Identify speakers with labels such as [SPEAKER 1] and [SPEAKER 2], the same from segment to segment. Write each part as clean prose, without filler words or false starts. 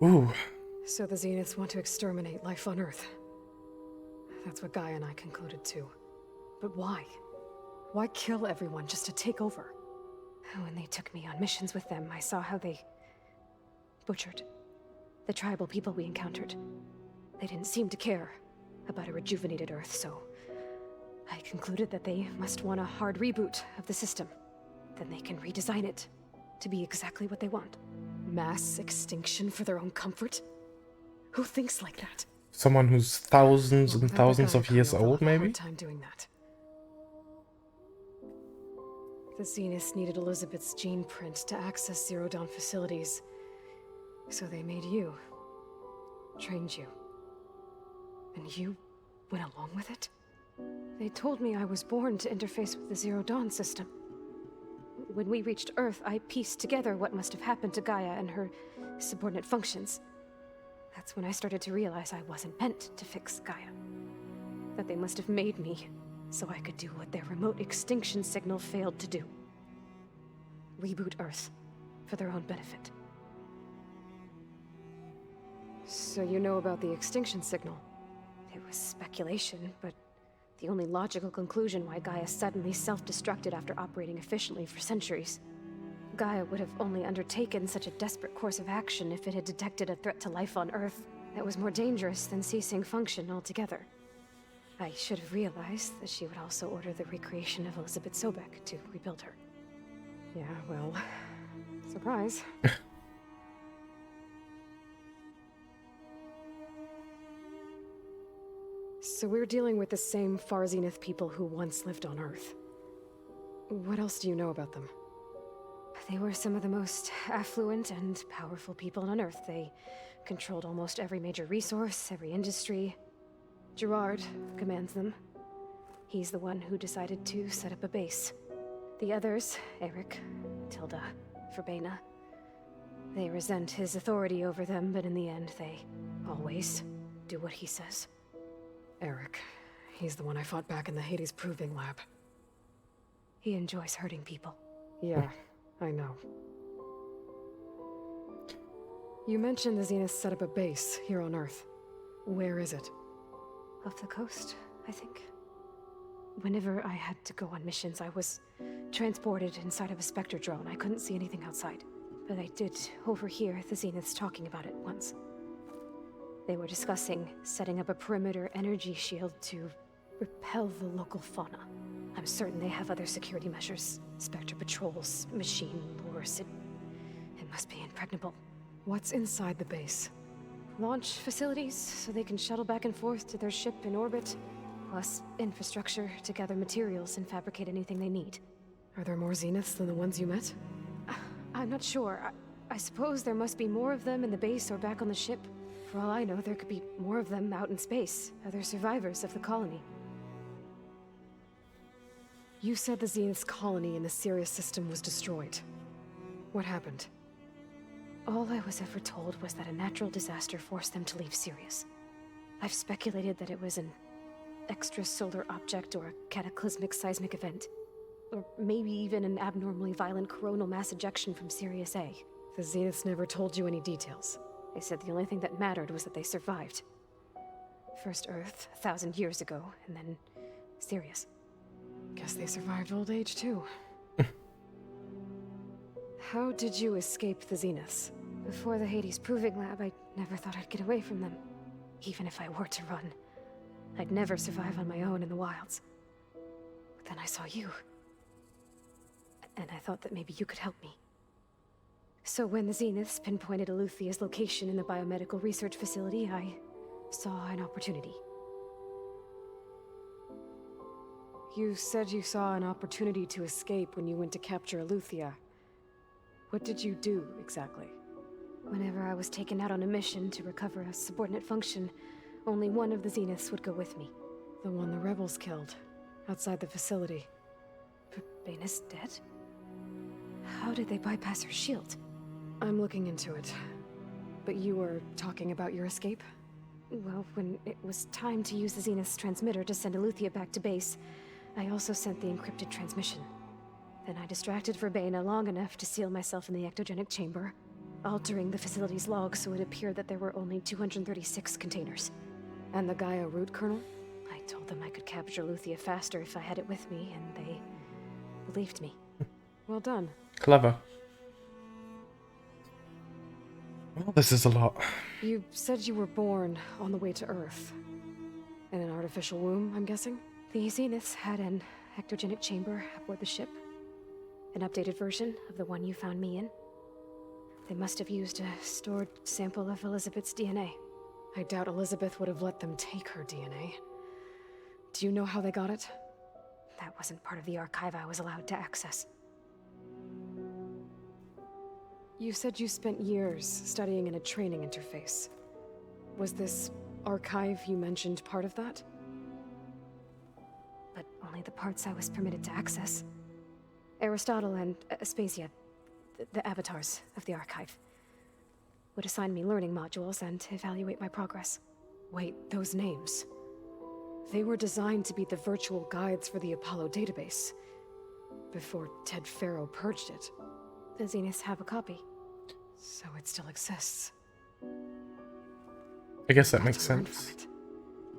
[SPEAKER 1] Ooh.
[SPEAKER 2] So the Zeniths want to exterminate life on Earth. That's what Gaia and I concluded too. But why? Why kill everyone just to take over? When they took me on missions with them, I saw how they butchered the tribal people we encountered. They didn't seem to care about a rejuvenated Earth, so I concluded that they must want a hard reboot of the system. Then they can redesign it to be exactly what they want. Mass extinction for their own comfort? Who thinks like that?
[SPEAKER 1] Someone who's thousands and thousands of years old, maybe?
[SPEAKER 2] Hard time doing that. The Zeniths needed Elizabeth's gene print to access Zero Dawn facilities. So they made you. Trained you. And you went along with it? They told me I was born to interface with the Zero Dawn system. When we reached Earth, I pieced together what must have happened to Gaia and her subordinate functions. That's when I started to realize I wasn't meant to fix Gaia. That they must have made me so I could do what their remote extinction signal failed to do. Reboot Earth for their own benefit. So you know about the extinction signal? It was speculation, but the only logical conclusion why Gaia suddenly self-destructed after operating efficiently for centuries. Gaia would have only undertaken such a desperate course of action if it had detected a threat to life on Earth that was more dangerous than ceasing function altogether. I should have realized that she would also order the recreation of Elizabeth Sobek to rebuild her. Yeah, well, surprise. So we're dealing with the same Far Zenith people who once lived on Earth. What else do you know about them? They were some of the most affluent and powerful people on Earth. They controlled almost every major resource, every industry. Gerard commands them. He's the one who decided to set up a base. The others, Eric, Tilda, Verbena, they resent his authority over them, but in the end, they always do what he says. Eric, he's the one I fought back in the Hades Proving Lab. He enjoys hurting people. Yeah, I know. You mentioned the Zeniths set up a base here on Earth. Where is it? Off the coast, I think. Whenever I had to go on missions, I was transported inside of a Spectre drone. I couldn't see anything outside. But I did overhear the Zeniths talking about it once. They were discussing setting up a perimeter energy shield to repel the local fauna. I'm certain they have other security measures. Spectre patrols, machine lures. It must be impregnable. What's inside the base? Launch facilities, so they can shuttle back and forth to their ship in orbit. Plus infrastructure to gather materials and fabricate anything they need. Are there more Zeniths than the ones you met? I'm not sure. I suppose there must be more of them in the base or back on the ship. For all I know, there could be more of them out in space, other survivors of the colony. You said the Zenith's colony in the Sirius system was destroyed. What happened? All I was ever told was that a natural disaster forced them to leave Sirius. I've speculated that it was an extrasolar object or a cataclysmic seismic event. Or maybe even an abnormally violent coronal mass ejection from Sirius A. The Zeniths never told you any details. They said the only thing that mattered was that they survived. First Earth, 1,000 years ago, and then Sirius. Guess they survived old age, too. How did you escape the Zeniths? Before the Hades Proving Lab, I never thought I'd get away from them. Even if I were to run, I'd never survive on my own in the wilds. But then I saw you. And I thought that maybe you could help me. So when the Zeniths pinpointed Eluthia's location in the biomedical research facility, I saw an opportunity. You said you saw an opportunity to escape when you went to capture Eluthia. What did you do, exactly? Whenever I was taken out on a mission to recover a subordinate function, only one of the Zeniths would go with me. The one the rebels killed, outside the facility. Baina's dead? How did they bypass her shield? I'm looking into it. But you were talking about your escape? Well, when it was time to use the Zenith's transmitter to send Eluthia back to base, I also sent the encrypted transmission. Then I distracted Verbena long enough to seal myself in the ectogenic chamber, altering the facility's logs so it appeared that there were only 236 containers. And the Gaia root kernel? I told them I could capture Luthia faster if I had it with me, and they believed me. Well done.
[SPEAKER 1] Clever. Well, this is a lot.
[SPEAKER 2] You said you were born on the way to Earth. In an artificial womb, I'm guessing? The Zeniths had an ectogenic chamber aboard the ship. An updated version of the one you found me in. They must have used a stored sample of Elizabeth's DNA. I doubt Elizabeth would have let them take her DNA. Do you know how they got it? That wasn't part of the archive I was allowed to access. You said you spent years studying in a training interface. Was this archive you mentioned part of that? But only the parts I was permitted to access. Aristotle and Aspasia, the avatars of the archive, would assign me learning modules and evaluate my progress. Wait, those names. They were designed to be the virtual guides for the Apollo database, before Ted Faro purged it. The Zeniths have a copy, so it still exists.
[SPEAKER 1] I guess that makes sense.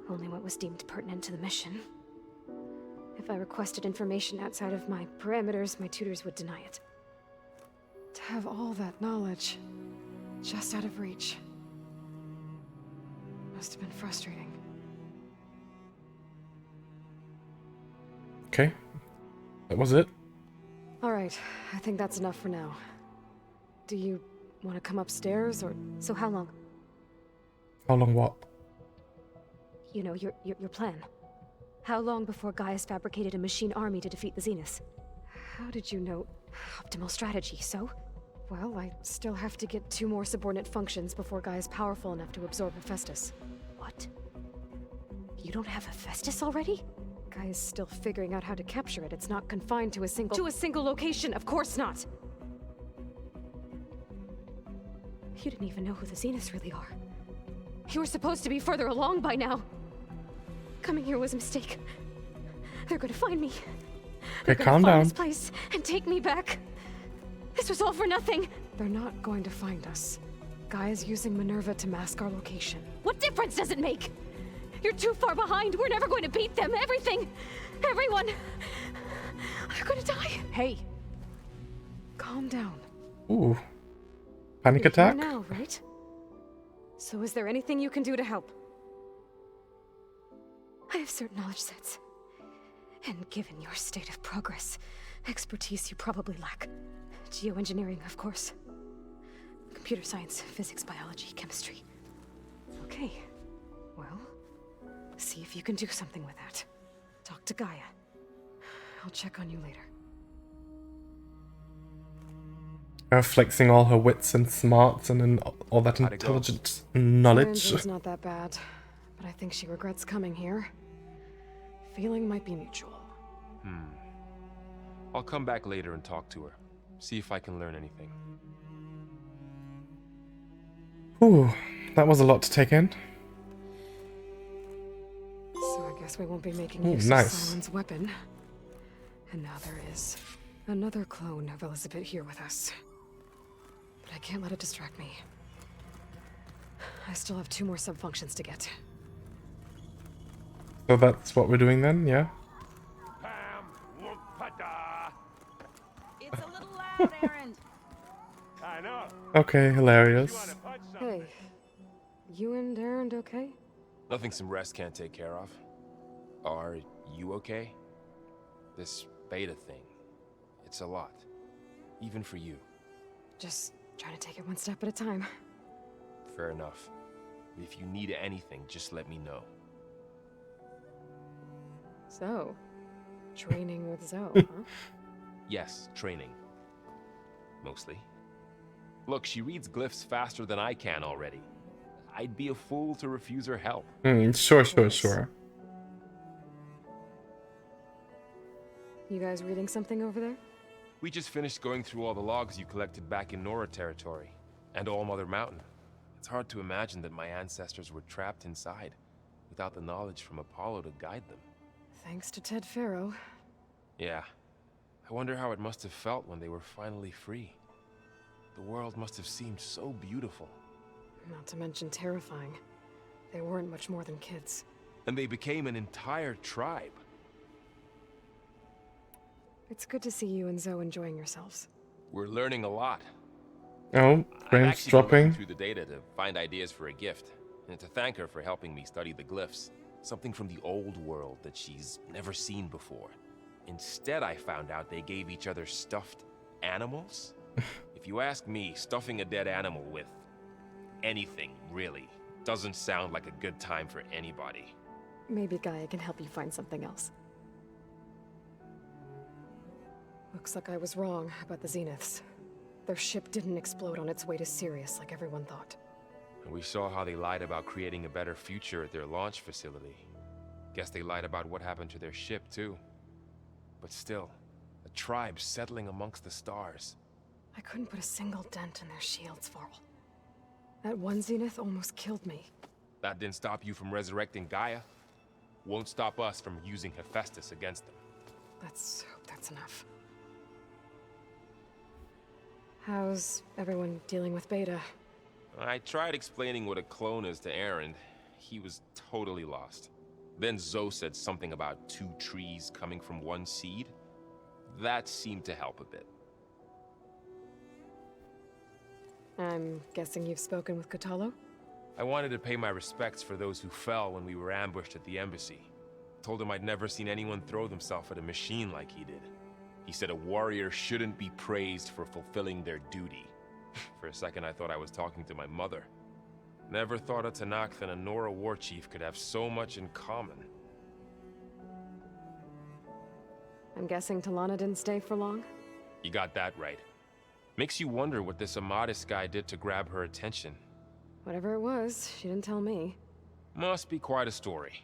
[SPEAKER 2] Only what was deemed pertinent to the mission. If I requested information outside of my parameters, my tutors would deny it. To have all that knowledge, just out of reach, must have been frustrating.
[SPEAKER 1] Okay. That was it.
[SPEAKER 2] Alright, I think that's enough for now. Do you want to come upstairs, or... So how long?
[SPEAKER 1] How long what?
[SPEAKER 2] You know, your plan. How long before Gaia's fabricated a machine army to defeat the Zeniths? How did you know? Optimal strategy, so? Well, I still have to get 2 more subordinate functions before Gaia's powerful enough to absorb Hephaestus. What? You don't have Hephaestus already? Gaia's still figuring out how to capture it. It's not confined to a single... To a single location, of course not! You didn't even know who the Zeniths really are. You were supposed to be further along by now. Coming here was a mistake. They're gonna find me.
[SPEAKER 1] Okay, calm down.
[SPEAKER 2] This place and take me back. This was all for nothing. They're not going to find us. Gaia's using Minerva to mask our location. What difference does it make? You're too far behind. We're never going to beat them. Everything, everyone, are gonna die. Hey, calm down.
[SPEAKER 1] Ooh. Panic
[SPEAKER 2] You're
[SPEAKER 1] attack?
[SPEAKER 2] here now, right? So is there anything you can do to help? I have certain knowledge sets. And given your state of progress, expertise you probably lack. Geoengineering, of course. Computer science, physics, biology, chemistry. Okay. Well, see if you can do something with that. Talk to Gaia. I'll check on you later.
[SPEAKER 1] Flexing all her wits and smarts and then all that intelligent knowledge.
[SPEAKER 2] It's not that bad, but I think she regrets coming here. Feeling might be mutual.
[SPEAKER 3] I'll come back later and talk to her. See if I can learn anything.
[SPEAKER 1] Ooh, that was a lot to take in.
[SPEAKER 2] So I guess we won't be making
[SPEAKER 1] Ooh,
[SPEAKER 2] use
[SPEAKER 1] nice.
[SPEAKER 2] of Simon's weapon. And now there is another clone of Elizabeth here with us. But I can't let it distract me. I still have 2 more sub-functions to get.
[SPEAKER 1] So that's what we're doing then, yeah?
[SPEAKER 4] It's a little loud, Aaron.
[SPEAKER 3] I know.
[SPEAKER 1] Okay, hilarious.
[SPEAKER 2] Hey, you and Aaron okay?
[SPEAKER 3] Nothing some rest can't take care of. Are you okay? This beta thing, it's a lot. Even for you.
[SPEAKER 2] Just trying to take it one step at a time.
[SPEAKER 3] Fair enough. If you need anything, just let me know.
[SPEAKER 2] So, training with Zoe, huh?
[SPEAKER 3] Yes, training. Mostly. Look, she reads glyphs faster than I can already. I'd be a fool to refuse her help.
[SPEAKER 1] Sure.
[SPEAKER 2] You guys reading something over there?
[SPEAKER 3] We just finished going through all the logs you collected back in Nora territory, and All Mother Mountain. It's hard to imagine that my ancestors were trapped inside, without the knowledge from Apollo to guide them.
[SPEAKER 2] Thanks to Ted Faro.
[SPEAKER 3] Yeah. I wonder how it must have felt when they were finally free. The world must have seemed so beautiful.
[SPEAKER 2] Not to mention terrifying. They weren't much more than kids.
[SPEAKER 3] And they became an entire tribe.
[SPEAKER 2] It's good to see you and Zoe enjoying yourselves.
[SPEAKER 3] We're learning a lot.
[SPEAKER 1] Oh,
[SPEAKER 3] I've
[SPEAKER 1] frames
[SPEAKER 3] actually been looking
[SPEAKER 1] dropping.
[SPEAKER 3] through the data to find ideas for a gift, and to thank her for helping me study the glyphs. Something from the old world that she's never seen before. Instead, I found out they gave each other stuffed animals. If you ask me, stuffing a dead animal with anything, really, doesn't sound like a good time for anybody.
[SPEAKER 2] Maybe Gaia can help you find something else. Looks like I was wrong about the Zeniths. Their ship didn't explode on its way to Sirius like everyone thought.
[SPEAKER 3] And we saw how they lied about creating a better future at their launch facility. Guess they lied about what happened to their ship, too. But still, a tribe settling amongst the stars.
[SPEAKER 2] I couldn't put a single dent in their shields, Varl. That one Zenith almost killed me.
[SPEAKER 3] That didn't stop you from resurrecting Gaia. Won't stop us from using Hephaestus against them.
[SPEAKER 2] Let's hope that's enough. How's everyone dealing with Beta?
[SPEAKER 3] I tried explaining what a clone is to Aaron. He was totally lost. Then Zoe said something about 2 trees coming from 1 seed. That seemed to help a bit.
[SPEAKER 2] I'm guessing you've spoken with Kotallo?
[SPEAKER 3] I wanted to pay my respects for those who fell when we were ambushed at the embassy. Told him I'd never seen anyone throw themselves at a machine like he did. He said a warrior shouldn't be praised for fulfilling their duty. For a second I thought I was talking to my mother. Never thought a Tanakh and a Nora war chief could have so much in common.
[SPEAKER 2] I'm guessing Talana didn't stay for long?
[SPEAKER 3] You got that right. Makes you wonder what this Amadis guy did to grab her attention.
[SPEAKER 2] Whatever it was, she didn't tell me.
[SPEAKER 3] Must be quite a story.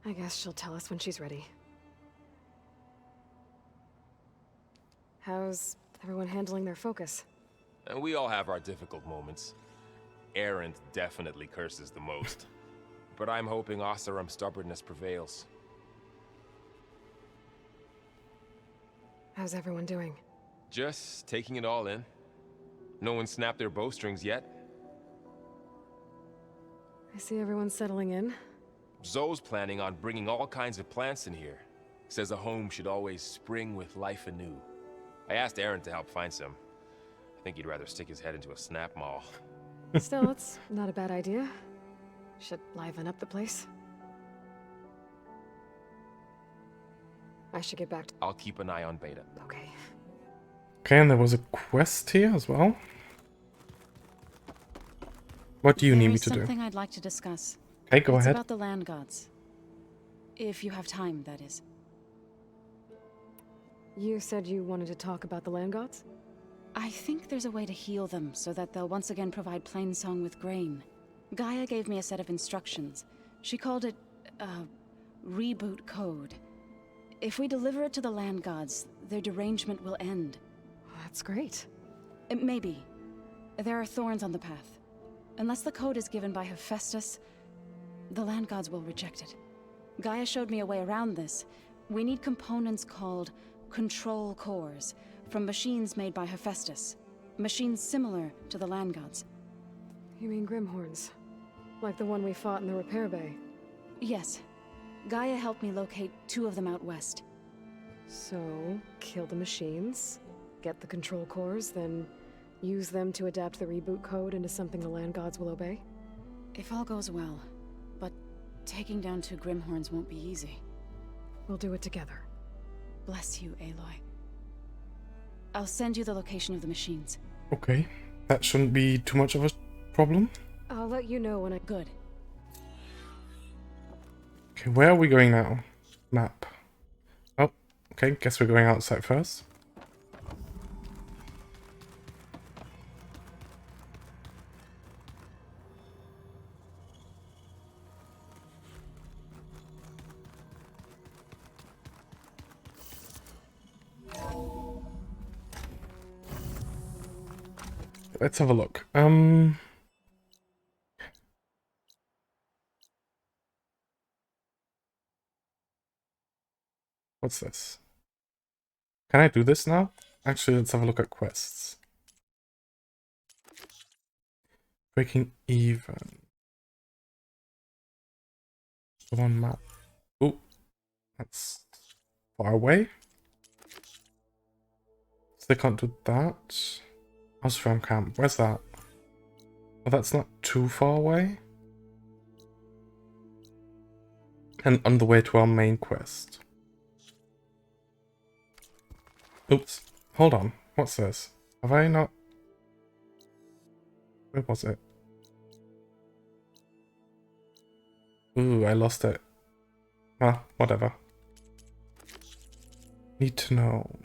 [SPEAKER 2] I guess she'll tell us when she's ready. How's everyone handling their focus?
[SPEAKER 3] And we all have our difficult moments. Arendt definitely curses the most. But I'm hoping Oseram's stubbornness prevails.
[SPEAKER 2] How's everyone doing?
[SPEAKER 3] Just taking it all in. No one snapped their bowstrings yet.
[SPEAKER 2] I see everyone settling in.
[SPEAKER 3] Zoe's planning on bringing all kinds of plants in here. Says a home should always spring with life anew. I asked Aaron to help find some. I think he'd rather stick his head into a snap mall.
[SPEAKER 2] Still, it's not a bad idea. Should liven up the place. I should get back to...
[SPEAKER 3] I'll keep an eye on Beta.
[SPEAKER 2] Okay.
[SPEAKER 1] Okay, and there was a quest here as well. What do you need me to do?
[SPEAKER 4] There's something I'd like to discuss.
[SPEAKER 1] Okay, go
[SPEAKER 4] It's
[SPEAKER 1] ahead.
[SPEAKER 4] about the land gods. If you have time, that is.
[SPEAKER 2] You said you wanted to talk about the land gods?
[SPEAKER 4] I think there's a way to heal them so that they'll once again provide Plainsong with grain. Gaia gave me a set of instructions. She called it, reboot code. If we deliver it to the land gods, their derangement will end.
[SPEAKER 2] That's great.
[SPEAKER 4] Maybe. There are thorns on the path. Unless the code is given by Hephaestus, the land gods will reject it. Gaia showed me a way around this. We need components called control cores from machines made by Hephaestus. Machines similar to the land gods.
[SPEAKER 2] You mean Grimhorns? Like the one we fought in the repair bay?
[SPEAKER 4] Yes. Gaia helped me locate 2 of them out west.
[SPEAKER 2] So, kill the machines, get the control cores, then use them to adapt the reboot code into something the land gods will obey?
[SPEAKER 4] If all goes well. But taking down 2 Grimhorns won't be easy.
[SPEAKER 2] We'll do it together.
[SPEAKER 4] Bless you, Aloy. I'll send you the location of the machines.
[SPEAKER 1] Okay, that shouldn't be too much of a problem.
[SPEAKER 2] I'll let you know when I...
[SPEAKER 4] Good.
[SPEAKER 1] Okay, where are we going now? Map. Oh, okay, guess we're going outside first. Let's have a look. What's this? Can I do this now? Actually, let's have a look at quests. Breaking even. The one map. Oh, that's far away. So they can't do that. Osram camp. Where's that? Oh, that's not too far away. And on the way to our main quest. Oops. Hold on. What's this? Have I not... Where was it? Ooh, I lost it. Ah, whatever. Need to know.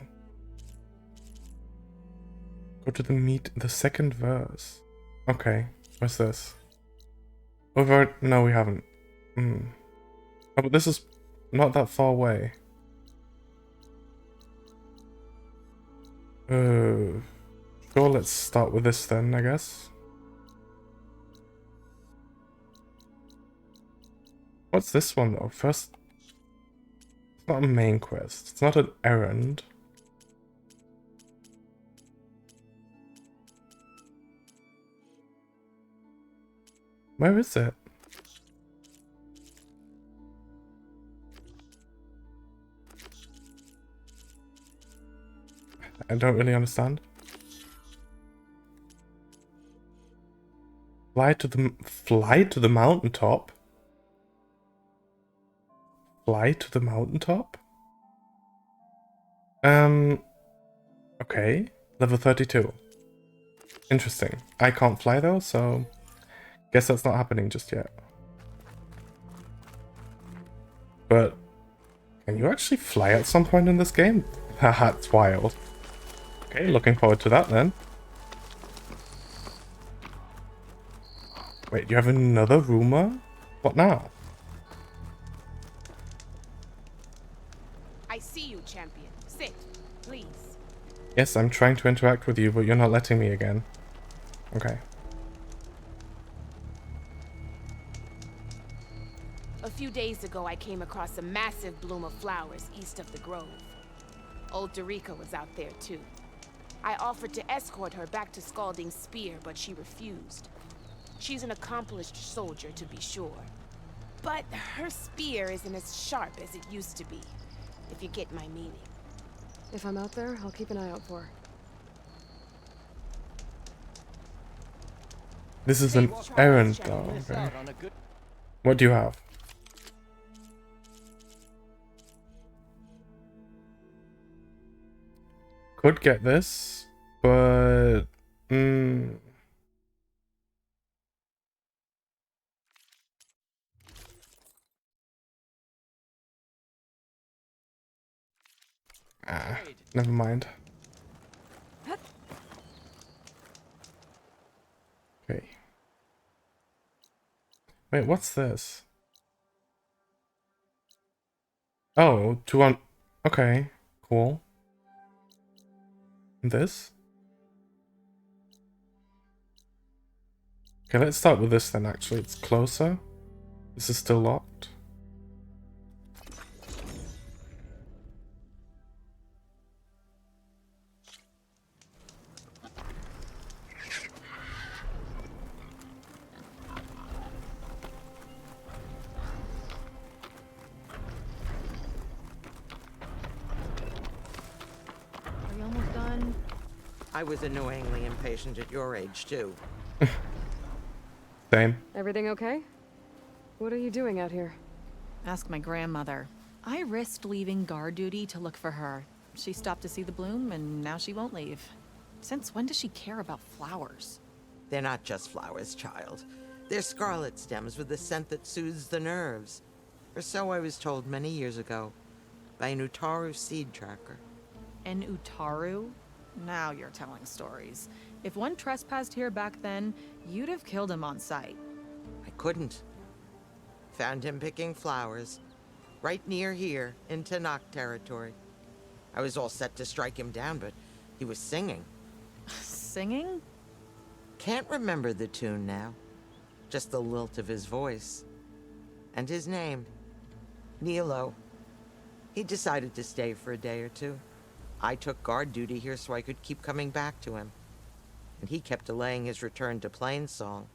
[SPEAKER 1] Go to the second verse. Okay, where's this? Over? No, we haven't. Oh, but this is not that far away. Sure, let's start with this then, I guess. What's this one though? First, it's not a main quest. It's not an errand. Where is it? I don't really understand. Fly to the mountaintop? Fly to the mountaintop? Okay. Level 32. Interesting. I can't fly though, so guess that's not happening just yet. But can you actually fly at some point in this game? Haha, it's wild. Okay, looking forward to that then. Wait, do you have another rumor? What now?
[SPEAKER 5] I see you, champion. Sit, please.
[SPEAKER 1] Yes, I'm trying to interact with you, but you're not letting me again. Okay.
[SPEAKER 5] A few days ago, I came across a massive bloom of flowers east of the grove. Old Dorica was out there, too. I offered to escort her back to Scalding's Spear, but she refused. She's an accomplished soldier, to be sure. But her spear isn't as sharp as it used to be, if you get my meaning.
[SPEAKER 2] If I'm out there, I'll keep an eye out for her.
[SPEAKER 1] This is an errand though. Okay. What do you have? Could get this, but... never mind. Okay. Wait, what's this? Oh, okay, cool. And this? Okay, let's start with this then, actually. It's closer. This is still locked.
[SPEAKER 6] Are you almost done?
[SPEAKER 7] I was annoyingly impatient at your age, too.
[SPEAKER 1] Same.
[SPEAKER 2] Everything okay? What are you doing out here?
[SPEAKER 6] Ask my grandmother. I risked leaving guard duty to look for her. She stopped to see the bloom, and now she won't leave. Since when does she care about flowers?
[SPEAKER 7] They're not just flowers, child. They're scarlet stems with a scent that soothes the nerves. Or so I was told many years ago, by an Utaru seed tracker.
[SPEAKER 6] An Utaru? Now you're telling stories. If one trespassed here back then, you'd have killed him on sight.
[SPEAKER 7] I couldn't. Found him picking flowers, right near here, in Tanakh territory. I was all set to strike him down, but he was singing.
[SPEAKER 6] Singing?
[SPEAKER 7] Can't remember the tune now. Just the lilt of his voice. And his name. Nilo. He decided to stay for a day or two. I took guard duty here so I could keep coming back to him. And he kept delaying his return to Plainsong.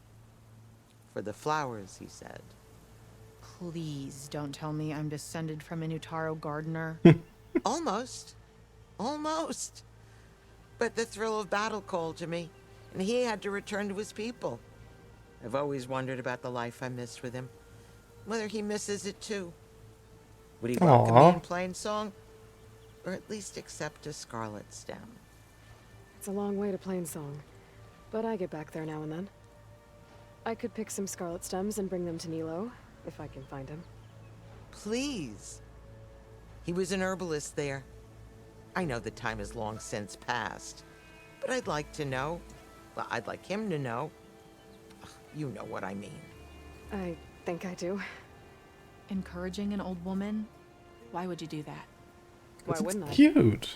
[SPEAKER 7] for the flowers, he said.
[SPEAKER 6] Please don't tell me I'm descended from an Utaro gardener.
[SPEAKER 7] Almost. Almost. But the thrill of battle called to me, and he had to return to his people. I've always wondered about the life I missed with him. Whether he misses it too. Would he welcome me in plain song? Or at least accept a scarlet stem?
[SPEAKER 2] It's a long way to Plainsong, but I get back there now and then. I could pick some scarlet stems and bring them to Nilo, if I can find him.
[SPEAKER 7] Please. He was an herbalist there. I know the time has long since passed, but I'd like to know. Well, I'd like him to know. You know what I mean.
[SPEAKER 2] I think I do.
[SPEAKER 6] Encouraging an old woman? Why would you do that?
[SPEAKER 2] Why wouldn't I?
[SPEAKER 1] Cute.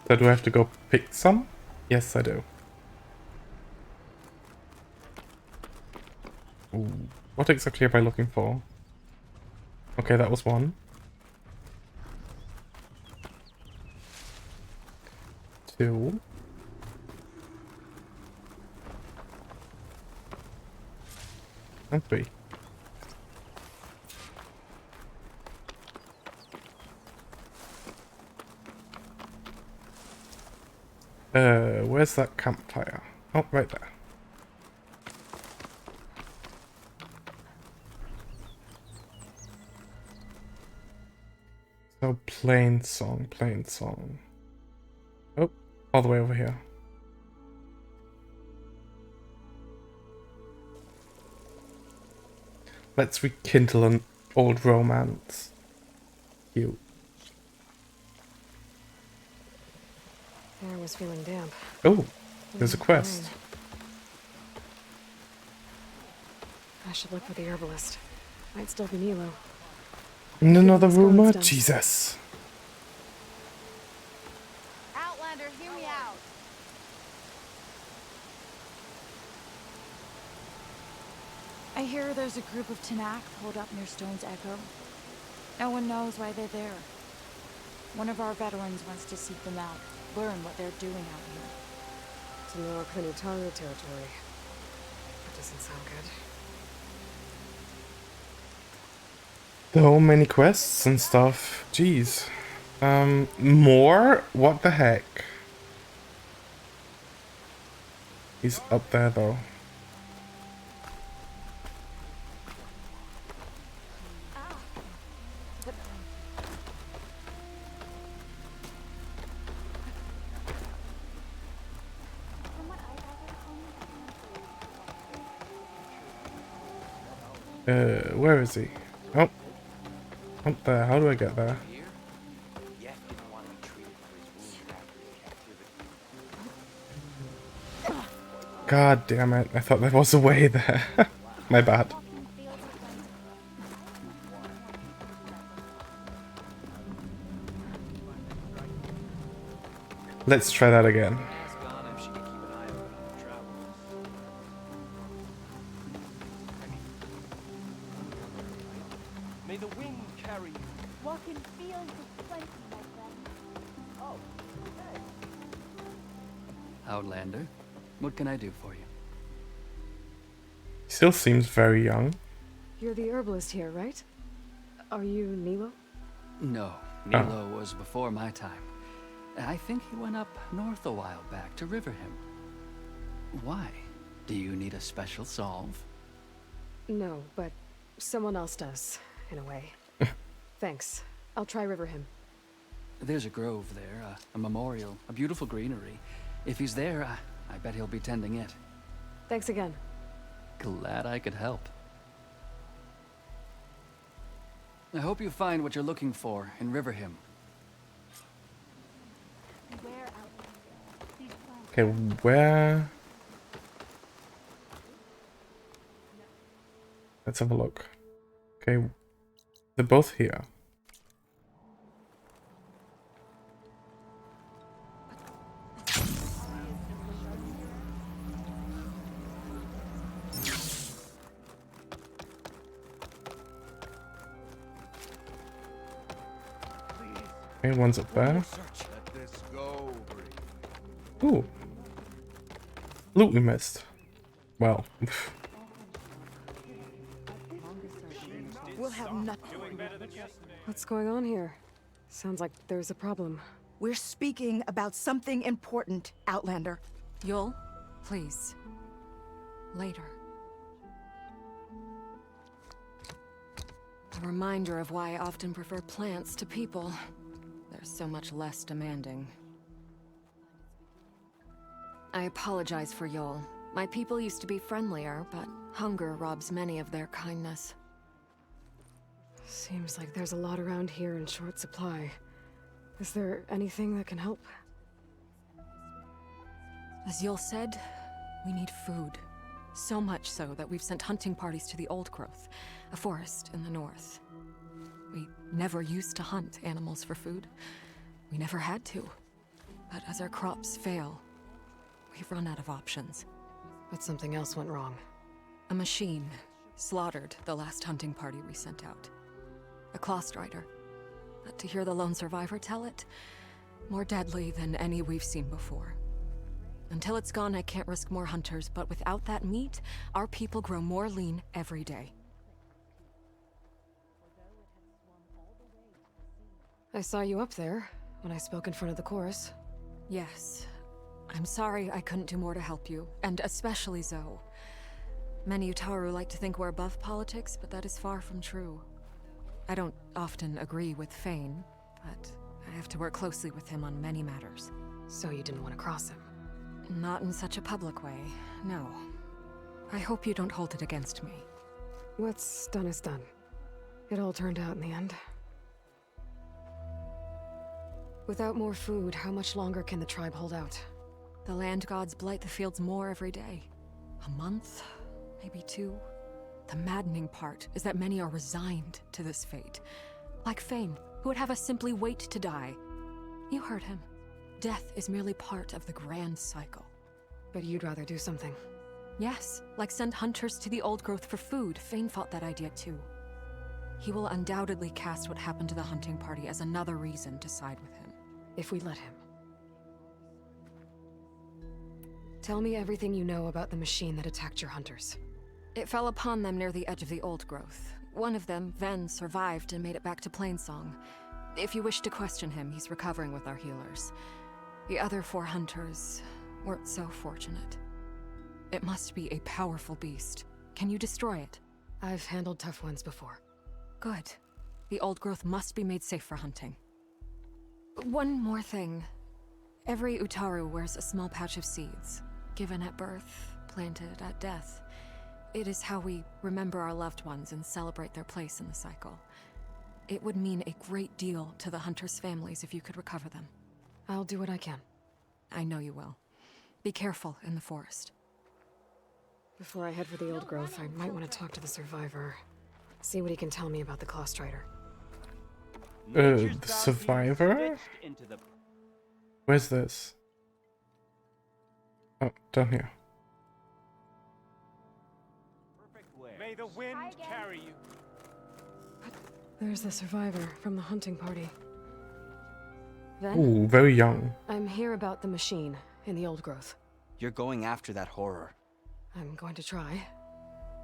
[SPEAKER 1] So do I have to go pick some? Yes, I do. Ooh. What exactly am I looking for? Okay, that was one. 2. And 3. Where's that campfire? Oh, right there. So plain song. Oh, all the way over here. Let's rekindle an old romance. Cute.
[SPEAKER 2] The air was feeling damp.
[SPEAKER 1] Oh, there's a quest.
[SPEAKER 2] I should look for the herbalist. Might still be Nilo.
[SPEAKER 1] And another
[SPEAKER 2] Scarlet
[SPEAKER 1] rumor?
[SPEAKER 2] stems.
[SPEAKER 1] Jesus.
[SPEAKER 5] Outlander, hear me out.
[SPEAKER 4] I hear there's a group of Tanakh pulled up near Stone's Echo. No one knows why they're there. One of our veterans wants to seek them out, learn what they're doing out here.
[SPEAKER 2] To Nilo Kunitaro territory. That doesn't sound good.
[SPEAKER 1] So many quests and stuff. Jeez. More? What the heck? He's up there though. Where is he? Oh. Up there. How do I get there? God damn it. I thought there was a way there. My bad. Let's try that again.
[SPEAKER 8] May the wind carry you.
[SPEAKER 9] Walk in fields of plenty, my friend.
[SPEAKER 8] Oh, okay.
[SPEAKER 10] Outlander, what can I do for you?
[SPEAKER 1] He still seems very young.
[SPEAKER 2] You're the herbalist here, right? Are you Nilo?
[SPEAKER 10] No, Nilo was before my time. I think he went up north a while back to Riverhim. Why? Do you need a special solve?
[SPEAKER 2] No, but someone else does, in a way. Thanks. I'll try Riverhim.
[SPEAKER 10] There's a grove there, a memorial, a beautiful greenery. If he's there, I bet he'll be tending it.
[SPEAKER 2] Thanks again.
[SPEAKER 10] Glad I could help. I hope you find what you're looking for in Riverhim.
[SPEAKER 9] Beware, Outlander. These plants
[SPEAKER 1] Okay, where? Let's have a look. Okay, they're both here. Okay, one's up there.
[SPEAKER 8] Let this go, Bree.
[SPEAKER 1] Ooh. Loot we missed. Well.
[SPEAKER 9] We'll have nothing.
[SPEAKER 2] What's going on here? Sounds like there's a problem.
[SPEAKER 9] We're speaking about something important, Outlander.
[SPEAKER 6] Yul, please. Later. A reminder of why I often prefer plants to people. They're so much less demanding. I apologize for Yul. My people used to be friendlier, but hunger robs many of their kindness.
[SPEAKER 2] Seems like there's a lot around here in short supply. Is there anything that can help?
[SPEAKER 6] As Yul said, we need food. So much so that we've sent hunting parties to the Old Growth, a forest in the north. We never used to hunt animals for food. We never had to. But as our crops fail, we've run out of options.
[SPEAKER 2] But something else went wrong.
[SPEAKER 6] A machine slaughtered the last hunting party we sent out. A Clostrider. But to hear the lone survivor tell it, more deadly than any we've seen before. Until it's gone, I can't risk more hunters, but without that meat, our people grow more lean every day.
[SPEAKER 2] I saw you up there when I spoke in front of the chorus.
[SPEAKER 6] Yes. I'm sorry I couldn't do more to help you, and especially Zoe. Many Utaru like to think we're above politics, but that is far from true. I don't often agree with Fane, but I have to work closely with him on many matters.
[SPEAKER 2] So you didn't want to cross him?
[SPEAKER 6] Not in such a public way, no. I hope you don't hold it against me.
[SPEAKER 2] What's done is done. It all turned out in the end. Without more food, how much longer can the tribe hold out?
[SPEAKER 6] The land gods blight the fields more every day. A month? Maybe 2? The maddening part is that many are resigned to this fate. Like Fane, who would have us simply wait to die. You heard him. Death is merely part of the grand cycle.
[SPEAKER 2] But you'd rather do something.
[SPEAKER 6] Yes, like send hunters to the Old Growth for food. Fane fought that idea too. He will undoubtedly cast what happened to the hunting party as another reason to side with him.
[SPEAKER 2] If we let him. Tell me everything you know about the machine that attacked your hunters.
[SPEAKER 6] It fell upon them near the edge of the Old Growth. One of them, Ven, survived and made it back to Plainsong. If you wish to question him, he's recovering with our healers. The other 4 hunters weren't so fortunate. It must be a powerful beast. Can you destroy it?
[SPEAKER 2] I've handled tough ones before.
[SPEAKER 6] Good. The Old Growth must be made safe for hunting. One more thing. Every Utaru wears a small pouch of seeds, given at birth, planted at death. It is how we remember our loved ones and celebrate their place in the cycle. It would mean a great deal to the hunters' families if you could recover them.
[SPEAKER 2] I'll do what I can.
[SPEAKER 6] I know you will. Be careful in the forest.
[SPEAKER 2] Before I head for the Old Growth, I might want to talk to the survivor. See what he can tell me about the Clostrider.
[SPEAKER 1] The survivor? Where's this? Oh, down here.
[SPEAKER 8] May the wind carry you.
[SPEAKER 2] There's the survivor from the hunting party. Ven?
[SPEAKER 1] Ooh, very young.
[SPEAKER 2] I'm here about the machine in the Old Growth.
[SPEAKER 11] You're going after that horror.
[SPEAKER 2] I'm going to try.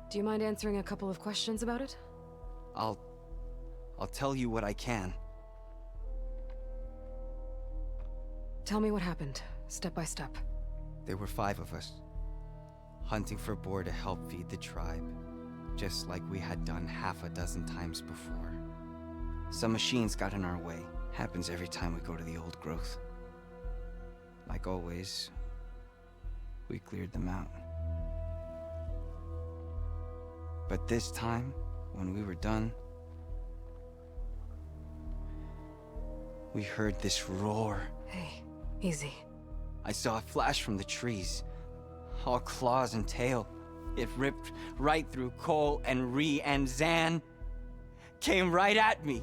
[SPEAKER 2] Do you mind answering a couple of questions about it?
[SPEAKER 11] I'll tell you what I can.
[SPEAKER 2] Tell me what happened, step by step.
[SPEAKER 11] There were 5 of us, hunting for boar to help feed the tribe, just like we had done half a dozen times before. Some machines got in our way. Happens every time we go to the Old Growth. Like always, we cleared them out. But this time, when we were done, we heard this roar.
[SPEAKER 2] Hey, easy.
[SPEAKER 11] I saw a flash from the trees, all claws and tail. It ripped right through Cole and Ree, and Zan came right at me,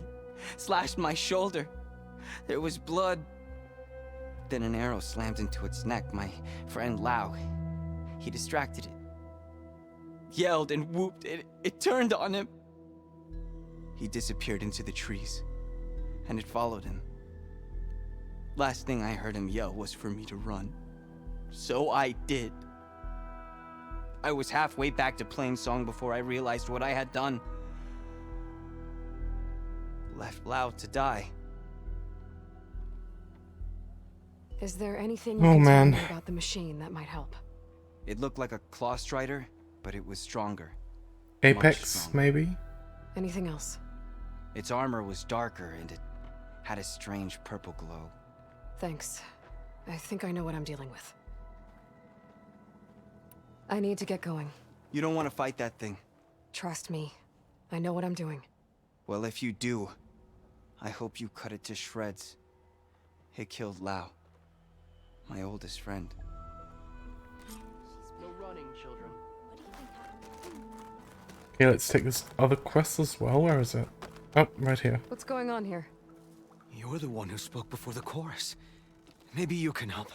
[SPEAKER 11] slashed my shoulder. There was blood. Then an arrow slammed into its neck. My friend Lau, he distracted it. Yelled and whooped. It turned on him. He disappeared into the trees, and it followed him. Last thing I heard him yell was for me to run. So I did. I was halfway back to Plainsong before I realized what I had done. Left Lao to die.
[SPEAKER 2] Is there anything you can tell me about the machine that might help?
[SPEAKER 11] It looked like a claw strider, but it was stronger.
[SPEAKER 1] Apex, maybe?
[SPEAKER 2] Anything else?
[SPEAKER 11] Its armor was darker and it had a strange purple glow.
[SPEAKER 2] Thanks. I think I know what I'm dealing with. I need to get going.
[SPEAKER 11] You don't want to fight that thing.
[SPEAKER 2] Trust me. I know what I'm doing.
[SPEAKER 11] Well, if you do, I hope you cut it to shreds. It killed Lao, my oldest friend.
[SPEAKER 10] No running, children.
[SPEAKER 1] Okay, let's take this other quest as well. Where is it? Oh, right here.
[SPEAKER 2] What's going on here?
[SPEAKER 12] You're the one who spoke before the chorus. Maybe you can help.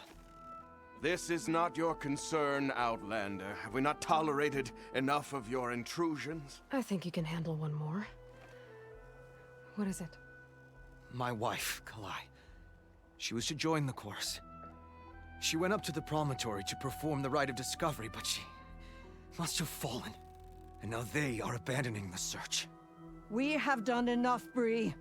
[SPEAKER 13] This is not your concern, Outlander. Have we not tolerated enough of your intrusions?
[SPEAKER 2] I think you can handle one more. What is it?
[SPEAKER 12] My wife, Kalai. She was to join the chorus. She went up to the promontory to perform the rite of discovery, but she must have fallen. And now they are abandoning the search.
[SPEAKER 14] We have done enough, Bree.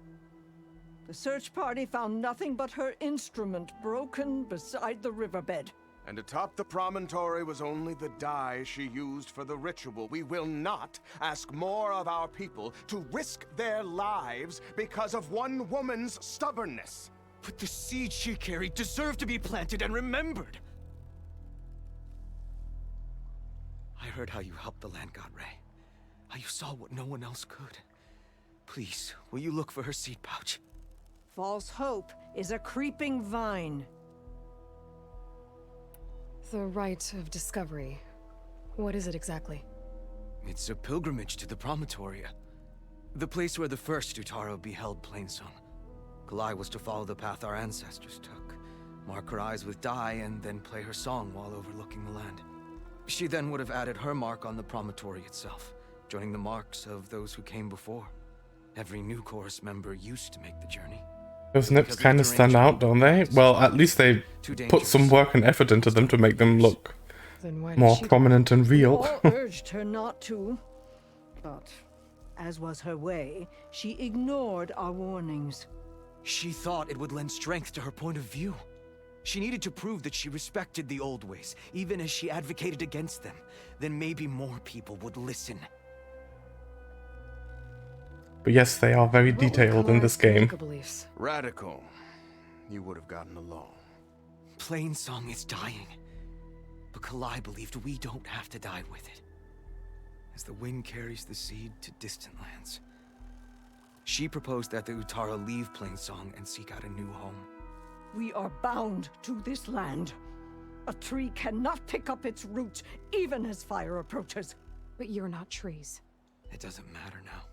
[SPEAKER 14] The search party found nothing but her instrument broken beside the riverbed.
[SPEAKER 13] And atop the promontory was only the dye she used for the ritual. We will not ask more of our people to risk their lives because of one woman's stubbornness.
[SPEAKER 12] But the seed she carried deserved to be planted and remembered. I heard how you helped the land god Ray. How you saw what no one else could. Please, will you look for her seed pouch?
[SPEAKER 14] False hope is a creeping vine.
[SPEAKER 2] The rite of discovery. What is it exactly?
[SPEAKER 12] It's a pilgrimage to the promontory. The place where the first Utaro beheld Plainsong. Kalai was to follow the path our ancestors took. Mark her eyes with dye and then play her song while overlooking the land. She then would have added her mark on the promontory itself, joining the marks of those who came before. Every new chorus member used to make the journey.
[SPEAKER 1] Those nips kind of stand out, don't they? Well, at least they put some work and effort into them to make them look more prominent and real.
[SPEAKER 14] All urged her not to, but as was her way, she ignored our warnings.
[SPEAKER 12] She thought it would lend strength to her point of view. She needed to prove that she respected the old ways, even as she advocated against them. Then maybe more people would listen.
[SPEAKER 1] But yes, they are very detailed in this game.
[SPEAKER 13] Radical. You would have gotten along.
[SPEAKER 12] Plainsong is dying. But Kalai believed we don't have to die with it. As the wind carries the seed to distant lands. She proposed that the Utara leave Plainsong and seek out a new home.
[SPEAKER 14] We are bound to this land. A tree cannot pick up its roots, even as fire approaches.
[SPEAKER 2] But you're not trees.
[SPEAKER 12] It doesn't matter now.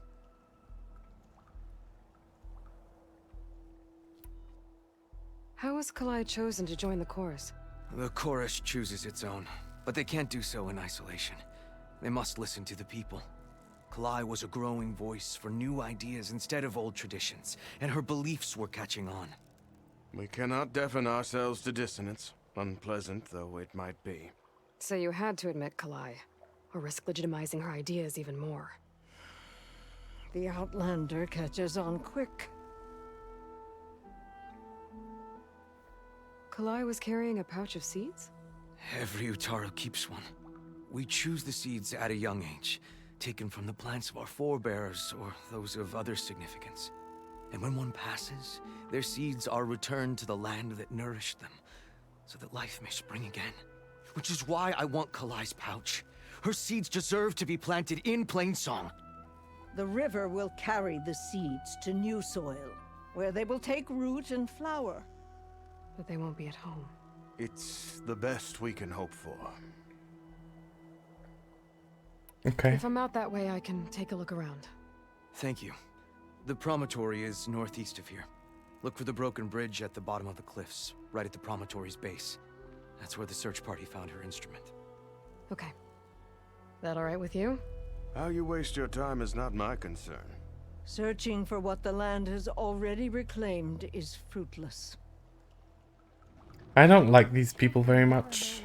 [SPEAKER 2] How was Kalai chosen to join the chorus?
[SPEAKER 12] The chorus chooses its own, but they can't do so in isolation. They must listen to the people. Kalai was a growing voice for new ideas instead of old traditions, and her beliefs were catching on.
[SPEAKER 13] We cannot deafen ourselves to dissonance, unpleasant though it might be.
[SPEAKER 2] So you had to admit Kalai, or risk legitimizing her ideas even more.
[SPEAKER 14] The Outlander catches on quick.
[SPEAKER 2] Kalai was carrying a pouch of seeds?
[SPEAKER 12] Every Utaro keeps one. We choose the seeds at a young age, taken from the plants of our forebears or those of other significance. And when one passes, their seeds are returned to the land that nourished them, so that life may spring again. Which is why I want Kalai's pouch. Her seeds deserve to be planted in Plainsong.
[SPEAKER 14] The river will carry the seeds to new soil, where they will take root and flower.
[SPEAKER 2] But they won't be at home.
[SPEAKER 13] It's the best we can hope for.
[SPEAKER 1] Okay.
[SPEAKER 2] If I'm out that way, I can take a look around.
[SPEAKER 12] Thank you. The promontory is northeast of here. Look for the broken bridge at the bottom of the cliffs, right at the promontory's base. That's where the search party found her instrument.
[SPEAKER 2] Okay. That all right with you?
[SPEAKER 13] How you waste your time is not my concern.
[SPEAKER 14] Searching for what the land has already reclaimed is fruitless.
[SPEAKER 1] I don't like these people very much.